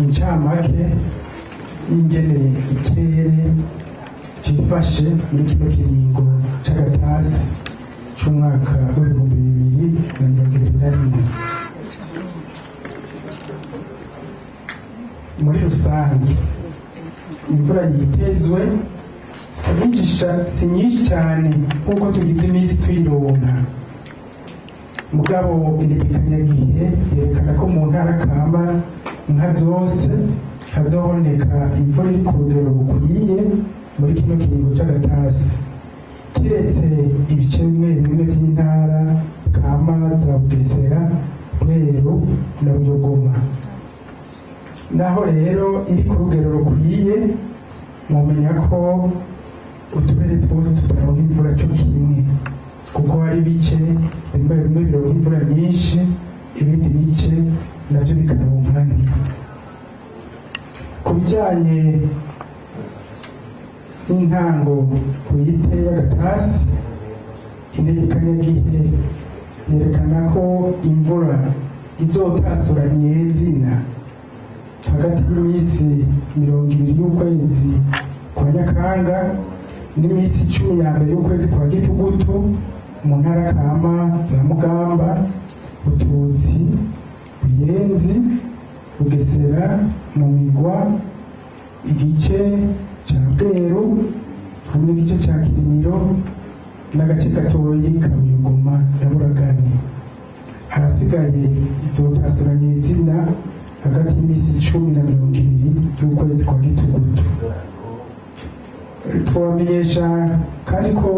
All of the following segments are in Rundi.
incamake y'ingene ikirere cifashe muri kino kiringo c'agatasi c'umwaka w'ibihumbi 2021. Muri rusange imvura yitezwe si nyinshi cyane nk'uko tugize iminsi tuyironka, mugabo irikanyagihe yerekana ko mu ntara kama inka zose hazoboneka imvura iri ku rugero rukwiye muri kino kiringo c'agatasi, kiretse ibice bimwe bimwe by'intara kama za Bugesera, Bweru na Buyogoma. Naho rero iri ku rugero rukwiye, mumenya ko uturere twose tutaronka imvura cyo kimwe, kuko hari ibice bimwe bimwe bironka imvura nyinshi, ibindi bice navyo bikaronka nke. Ku bijanye n'intango kuyite y'agatasi, integekanyagihe yerekana ko imvura izotasura nyezina hagati y'iminsi 20 y'ukwezi kwa Nyakanga n'iminsi 10 ya mbere y'ukwezi kwa Gitugutu mu ntara kama za Mugamba, Bututsi, Buyenzi, Bugesera, Mumigwa, igice ca Bweru hamwe n'igice ca Kirimiro n'agace gatoyi ka Buyogoma na Buragane. Ahasigaye izotasura nyezina hagati y'iminsi 10 na 20 z'ukwezi kwa Gitugutu. Twamenyesha kandi ko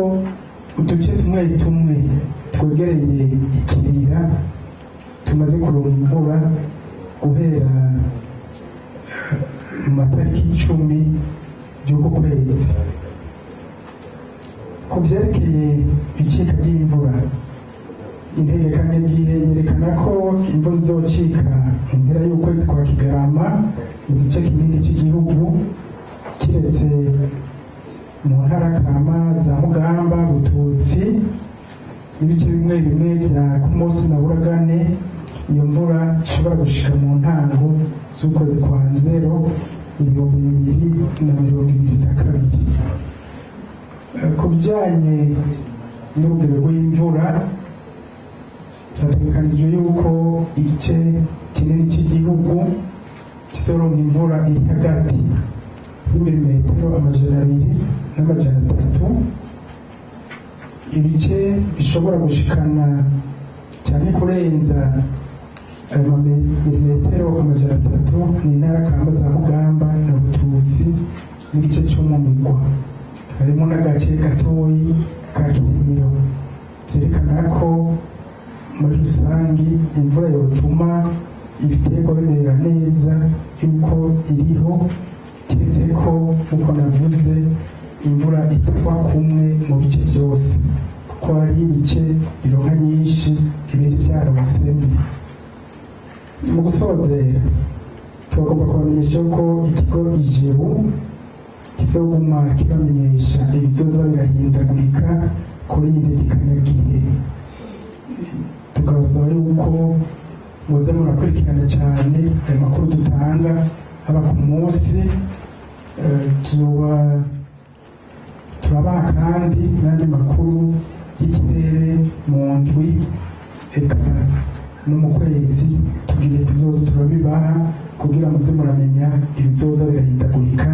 uduce tumwe tumwe twegereye ikibira tumaze kuronka imvura guhera mu matariki 10 y'uko kwezi. Ku vyerekeye icika ry'imvura, integekanyagihe yerekana ko imvura izocika impera y'ukwezi kwa Kigarama mu gice kinini cy'igihugu, kiretse mu ntara kama za Mugamba, Bututsi n'ibice bimwe bimwe vya Kumosi na Buragane. Iyo mvura ishobora gushika mu ntango z'ukwezi kwa Nzero 2022. Ku bijanye n'urugero rw'imvura, hategekanijwe yuko igice kinini cy'igihugu kizoronka imvura iri hagati y'imilimmetero 200 n'amajana 3. Ibice bishobora gushikana cyane kurenza milimetero 300 n'intara kamba za Mugamba na Bututsi n'igice cyo mu Migwa, harimo n'agace gatoyi ka Kirimiro. Vyerekana ko muri rusangi imvura yotuma ibiterwa bimera neza yuko iriho, kiretse ko uko navuze imvura itagwa kumwe mu bice byose, kuko hari ibice bironka nyinshi ibindi vyaronse mbi. Mu gusozera, tugomba kubamenyesha ko ikigo IJEBU kizoguma kibamenyesha ibizoza birahindagurika kuri iyi ntegekanyagihe. Tukabasaba yuko muze murakurikirana cyane ayo makuru dutanga, haba ku munsi turabaha kandi n'andi makuru y'ikirere mu ndwi, eka no mu kwezi tugiye kuzoza turabibaha kugira muze muramenya ibizoza birahindagurika